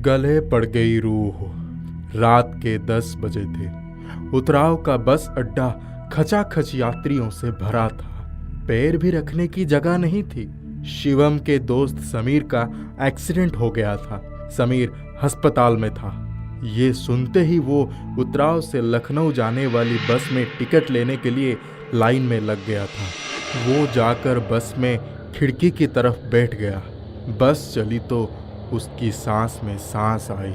गले पड़ गई रूह। रात के 10 बजे थे। उतराव का बस अड्डा खचाखच यात्रियों से भरा था। पैर भी रखने की जगह नहीं थी। शिवम के दोस्त समीर का एक्सीडेंट हो गया था। समीर अस्पताल में था। ये सुनते ही वो उतराव से लखनऊ जाने वाली बस में टिकट लेने के लिए लाइन में लग गया था। वो जाकर बस में खिड़की की तरफ बैठ गया। बस चली तो उसकी सांस में सांस आई।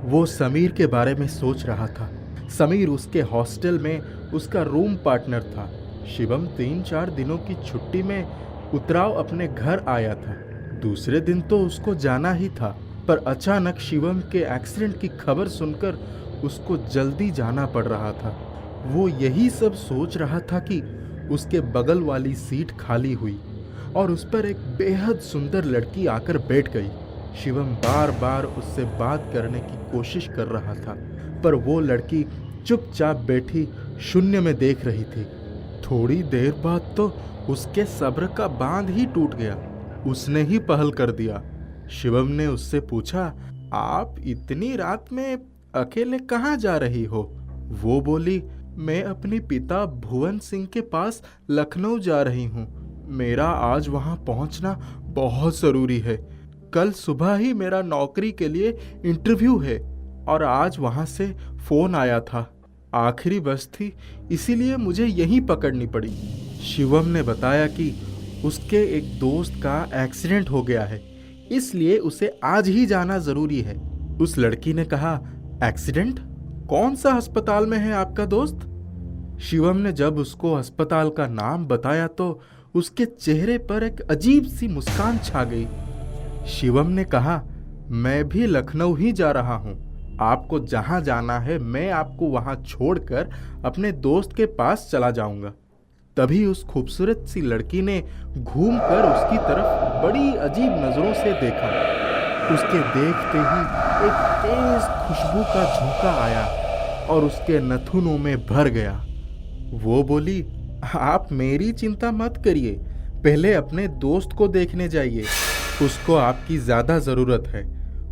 वो समीर के बारे में सोच रहा था। समीर उसके हॉस्टल में उसका रूम पार्टनर था। शिवम 3-4 दिनों की छुट्टी में उतराव अपने घर आया था। दूसरे दिन तो उसको जाना ही था, पर अचानक शिवम के एक्सीडेंट की खबर सुनकर उसको जल्दी जाना पड़ रहा था। वो यही सब सोच रहा था कि उसके बगल वाली सीट खाली हुई और उस पर एक बेहद सुंदर लड़की आकर बैठ गई। शिवम बार बार उससे बात करने की कोशिश कर रहा था, पर वो लड़की चुपचाप बैठी शून्य में देख रही थी। थोड़ी देर बाद तो उसके सब्र का बांध ही टूट गया। उसने ही पहल कर दिया। शिवम ने उससे पूछा, आप इतनी रात में अकेले कहाँ जा रही हो? वो बोली, मैं अपने पिता भुवन सिंह के पास लखनऊ जा रही हूँ। मेरा आज वहाँ पहुँचना बहुत ज़रूरी है। कल सुबह ही मेरा नौकरी के लिए इंटरव्यू है और आज वहाँ से फ़ोन आया था। आखिरी बस थी, इसीलिए मुझे यहीं पकड़नी पड़ी। शिवम ने बताया कि उसके एक दोस्त का एक्सीडेंट हो गया है, इसलिए उसे आज ही जाना ज़रूरी है। उस लड़की ने कहा, एक्सीडेंट? कौन सा अस्पताल में है आपका दोस्त? शिवम ने जब उसको अस्पताल का नाम बताया तो उसके चेहरे पर एक अजीब सी मुस्कान छा गई। शिवम ने कहा, मैं भी लखनऊ ही जा रहा हूँ। आपको जहाँ जाना है मैं आपको वहाँ छोड़कर अपने दोस्त के पास चला जाऊँगा। तभी उस खूबसूरत सी लड़की ने घूमकर उसकी तरफ बड़ी अजीब नज़रों से देखा। उसके देखते ही एक तेज खुशबू का झोंका आया और उसके नथुनों में भर गया। वो बोली, आप मेरी चिंता मत करिए, पहले अपने दोस्त को देखने जाइए। उसको आपकी ज़्यादा ज़रूरत है,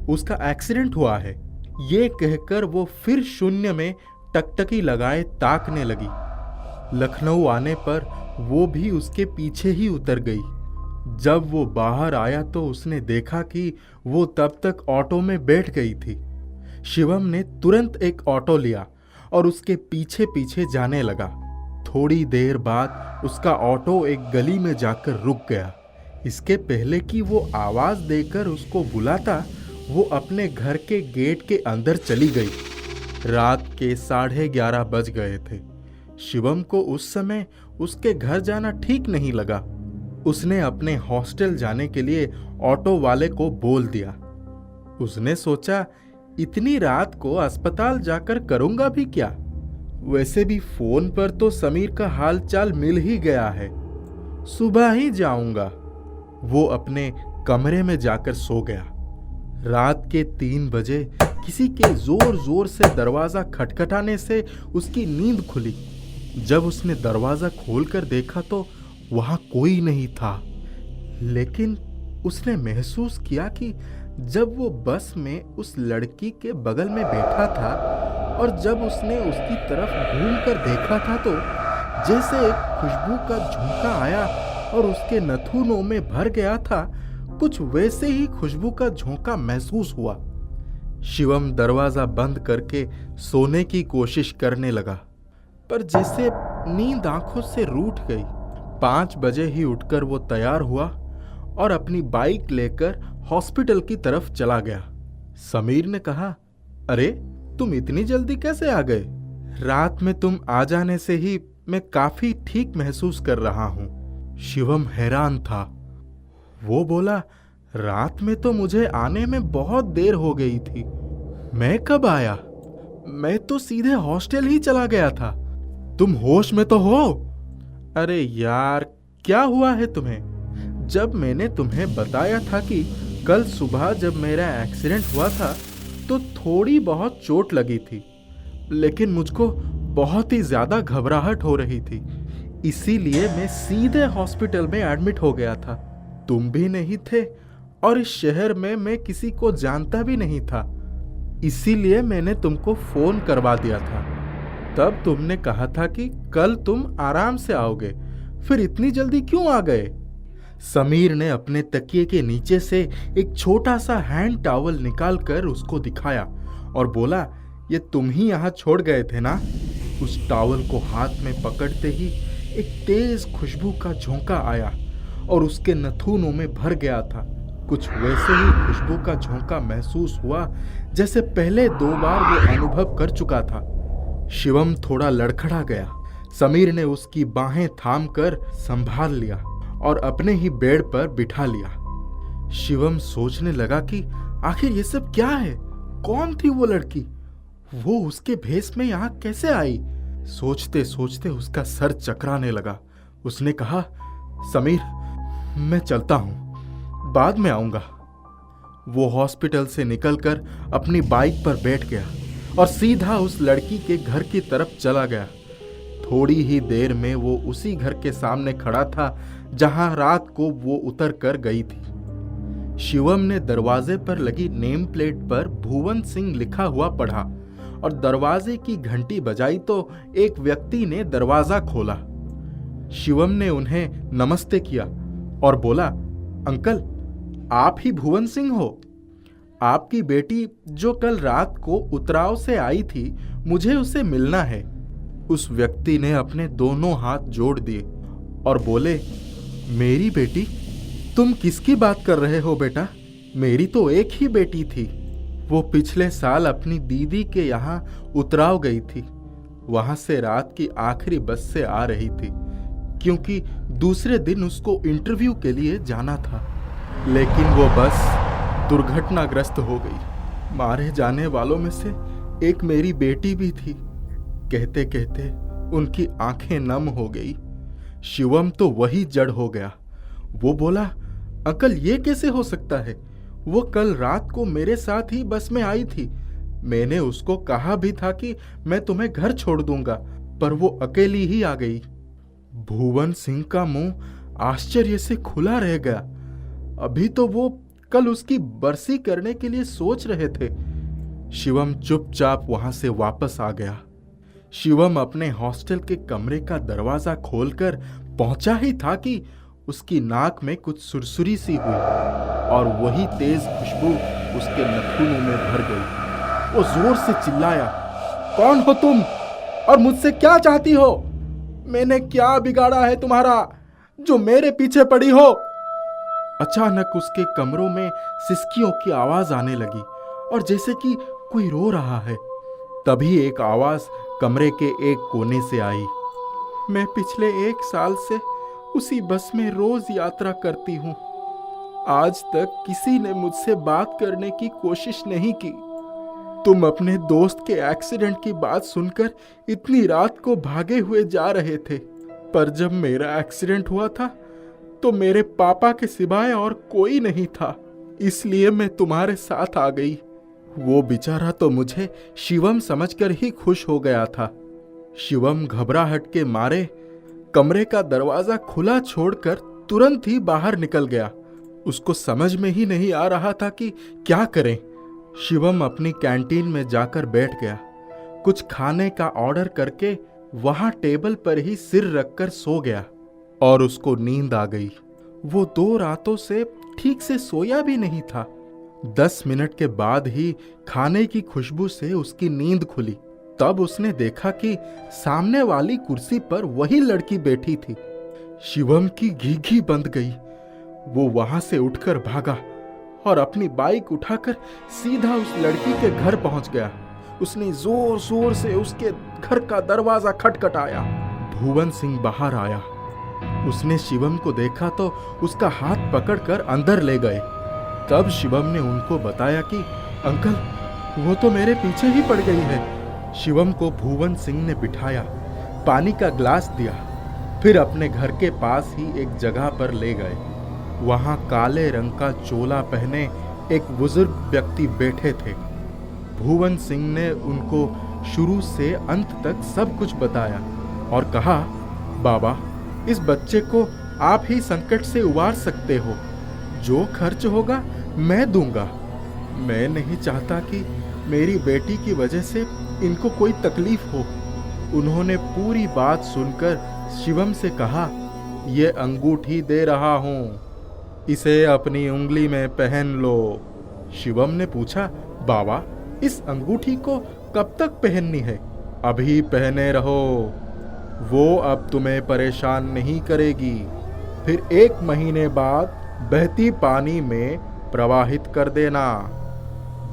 उसका एक्सीडेंट हुआ है। ये कहकर वो फिर शून्य में टकटकी लगाए ताकने लगी। लखनऊ आने पर वो भी उसके पीछे ही उतर गई। जब वो बाहर आया तो उसने देखा कि वो तब तक ऑटो में बैठ गई थी। शिवम ने तुरंत एक ऑटो लिया और उसके पीछे पीछे जाने लगा। थोड़ी देर बाद उसका ऑटो एक गली में जाकर रुक गया। इसके पहले कि वो आवाज़ देकर उसको बुलाता, वो अपने घर के गेट के अंदर चली गई। रात के 11:30 बज गए थे। शिवम को उस समय उसके घर जाना ठीक नहीं लगा। उसने अपने हॉस्टल जाने के लिए ऑटो वाले को बोल दिया। उसने सोचा, इतनी रात को अस्पताल जाकर करूंगा भी क्या? वैसे भी फोन पर तो समीर का हालचाल मिल ही गया है, सुबह ही जाऊंगा। वो अपने कमरे में जाकर सो गया। रात के 3 बजे किसी के जोर जोर से दरवाजा खटखटाने से उसकी नींद खुली। जब उसने दरवाजा खोलकर देखा तो वहां कोई नहीं था, लेकिन उसने महसूस किया कि जब वो बस में उस लड़की के बगल में बैठा था और जब उसने उसकी तरफ घूमकर देखा था तो जैसे एक खुशबू का झोंका आया और उसके नथुनों में भर गया था, कुछ वैसे ही खुशबू का झोंका महसूस हुआ। शिवम दरवाजा बंद करके सोने की कोशिश करने लगा, पर जैसे नींद आंखों से रूठ गई। 5 बजे ही उठकर वो तैयार हुआ और अपनी बाइक लेकर हॉस्पिटल की तरफ चला गया। समीर ने कहा, अरे तुम इतनी जल्दी कैसे आ गए? रात में तुम आ जाने से ही मैं काफी ठीक महसूस कर रहा हूँ। शिवम हैरान था। वो बोला, रात में तो मुझे आने में बहुत देर हो गई थी। मैं कब आया? मैं तो सीधे हॉस्टल ही चला गया था। तुम होश में तो हो? अरे यार, क्या हुआ है तुम्हें? जब मैंने तुम्हें बताया था कि कल सुबह जब मेरा एक्सीडेंट हुआ था तो थोड़ी बहुत चोट लगी थी, लेकिन मुझको बहुत ही ज्यादा घबराहट हो रही थी, इसीलिए मैं सीधे हॉस्पिटल में एडमिट हो गया था। तुम भी नहीं थे और इस शहर में मैं किसी को जानता भी नहीं था। इसीलिए मैंने तुमको फोन करवा दिया था। तब तुमने कहा था कि कल तुम आराम से आओगे, फिर इतनी जल्दी क्यों आ गए? समीर ने अपने तकिए के नीचे से एक छोटा सा हैंड टॉवल निकालकर उसको दिखाया और बोला, ये तुम ही यहाँ छोड़ गए थे ना? उस टॉवल को हाथ में पकड़ते ही एक तेज खुशबू का झोंका आया और उसके नथुनों में भर गया था। कुछ वैसे ही खुशबू का झोंका महसूस हुआ जैसे पहले 2 बार वो अनुभव कर चुका था। शिवम थोड़ा लड़खड़ा गया। समीर ने उसकी बाहें थामकर संभाल लिया और अपने ही बेड पर बिठा लिया। शिवम सोचने लगा कि आखिर ये सब क्या है? कौन थी वो लड़की? वो उसके भेष में यहाँ कैसे आई? सोचते सोचते उसका सर चकराने लगा। उसने कहा, समीर, मैं चलता हूं, बाद में आऊंगा। वो हॉस्पिटल से निकलकर अपनी बाइक पर बैठ गया और सीधा उस लड़की के घर की तरफ चला गया। थोड़ी ही देर में वो उसी घर के सामने खड़ा था जहां रात को वो उतर कर गई थी। शिवम ने दरवाजे पर लगी नेम प्लेट पर भुवन सिंह लिखा हुआ पढ़ा और दरवाजे की घंटी बजाई तो एक व्यक्ति ने दरवाजा खोला। शिवम ने उन्हें नमस्ते किया और बोला, अंकल, आप ही भुवन सिंह हो? आपकी बेटी जो कल रात को उतराव से आई थी, मुझे उससे मिलना है। उस व्यक्ति ने अपने दोनों हाथ जोड़ दिए और बोले, मेरी बेटी? तुम किसकी बात कर रहे हो बेटा? मेरी तो एक ही बेटी थी। वो पिछले साल अपनी दीदी के यहाँ उतराव गई थी। वहां से रात की आखिरी बस से आ रही थी, क्योंकि दूसरे दिन उसको इंटरव्यू के लिए जाना था। लेकिन वो बस दुर्घटनाग्रस्त हो गई। मारे जाने वालों में से एक मेरी बेटी भी थी। कहते कहते उनकी आंखें नम हो गई। शिवम तो वही जड़ हो गया। वो बोला, अंकल, ये कैसे हो सकता है? वो कल रात को मेरे साथ ही बस में आई थी। मैंने उसको कहा भी था कि मैं तुम्हें घर छोड़ दूंगा, पर वो अकेली ही आ गई। भुवन सिंह का मुंह आश्चर्य से खुला रह गया। अभी तो वो कल उसकी बरसी करने के लिए सोच रहे थे। शिवम चुपचाप वहां से वापस आ गया। शिवम अपने हॉस्टल के कमरे का दरवाजा खोलकर पहुंचा ही था कि उसकी नाक में कुछ सुरसुरी सी हुई और वही तेज खुशबू उसके नथुनों में भर गई। वो जोर से चिल्लाया, कौन हो तुम और मुझसे क्या चाहती हो? मैंने क्या बिगाड़ा है तुम्हारा जो मेरे पीछे पड़ी हो? अचानक उसके कमरों में सिसकियों की आवाज आने लगी और जैसे कि कोई रो रहा है। तभी एक आवाज कमरे के एक कोने से आई, मैं पिछले 1 साल से उसी बस में रोज यात्रा करती हूँ। आज तक किसी ने मुझसे बात करने की कोशिश नहीं की। तुम अपने दोस्त के एक्सीडेंट की बात सुनकर इतनी रात को भागे हुए जा रहे थे, पर जब मेरा एक्सीडेंट हुआ था तो मेरे पापा के सिवाय और कोई नहीं था, इसलिए मैं तुम्हारे साथ आ गई। वो बेचारा तो मुझे शिवम समझकर ही खुश हो गया था। शिवम घबराहट के मारे कमरे का दरवाजा खुला छोड़कर तुरंत ही बाहर निकल गया। उसको समझ में ही नहीं आ रहा था कि क्या करें। शिवम अपनी कैंटीन में जाकर बैठ गया। कुछ खाने का ऑर्डर करके वहां टेबल पर ही सिर रखकर सो गया और उसको नींद आ गई। वो 2 रातों से ठीक से सोया भी नहीं था। 10 मिनट के बाद ही खाने की खुशबू से उसकी नींद खुली। तब उसने देखा कि सामने वाली कुर्सी पर वही लड़की बैठी थी। शिवम की घी बंद गई। वो वहां से उठकर भागा और अपनी बाइक उठाकर सीधा उस लड़की के घर पहुंच गया। उसने जोर जोर से उसके घर का दरवाजा खटखटाया। भुवन सिंह बाहर आया। उसने शिवम को देखा तो उसका हाथ पकड़कर अंदर ले गए। तब शिवम ने उनको बताया कि अंकल, वो तो मेरे पीछे ही पड़ गई है। शिवम को भुवन सिंह ने बिठाया, पानी का ग्लास दिया, फिर अपने घर के पास ही एक जगह पर ले गए। वहां काले रंग का चोला पहने एक बुजुर्ग व्यक्ति बैठे थे। भुवन सिंह ने उनको शुरू से अंत तक सब कुछ बताया और कहा, बाबा, इस बच्चे को आप ही संकट से उबार सकते हो। जो खर्च होगा मैं दूंगा। मैं नहीं चाहता कि मेरी बेटी की वजह से इनको कोई तकलीफ हो। उन्होंने पूरी बात सुनकर शिवम से कहा, ये अंगूठी दे रहा हूँ, इसे अपनी उंगली में पहन लो। शिवम ने पूछा, बाबा इस अंगूठी को कब तक पहननी है? अभी पहने रहो, वो अब तुम्हें परेशान नहीं करेगी। फिर 1 महीने बाद बहती पानी में प्रवाहित कर देना।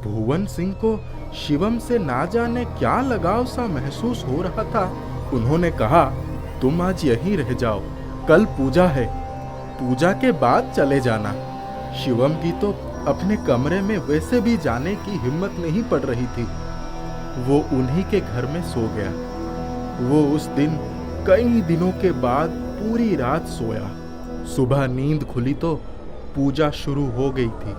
भुवन सिंह को शिवम से ना जाने क्या लगाव सा महसूस हो रहा था। उन्होंने कहा, तुम आज यहीं रह जाओ, कल पूजा है, पूजा के बाद चले जाना। शिवम की तो अपने कमरे में वैसे भी जाने की हिम्मत नहीं पड़ रही थी। वो उन्हीं के घर में सो गया। वो उस दिन कई दिनों के बाद पूरी रात सोया। सुबह नींद खुली तो पूजा शुरू हो गई थी।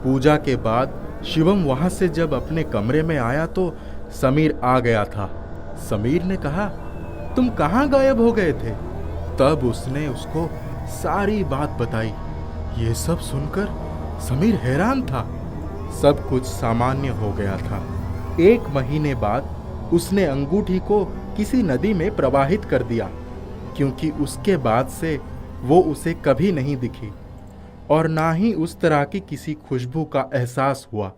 पूजा के बाद शिवम वहां से जब अपने कमरे में आया तो समीर आ गया था। समीर ने कहा, तुम कहाँ गायब हो गए थे? तब उसने उसको सारी बात बताई। ये सब सुनकर समीर हैरान था। सब कुछ सामान्य हो गया था। 1 महीने बाद उसने अंगूठी को किसी नदी में प्रवाहित कर दिया, क्योंकि उसके बाद से वो उसे कभी नहीं दिखी और ना ही उस तरह की किसी खुशबू का एहसास हुआ।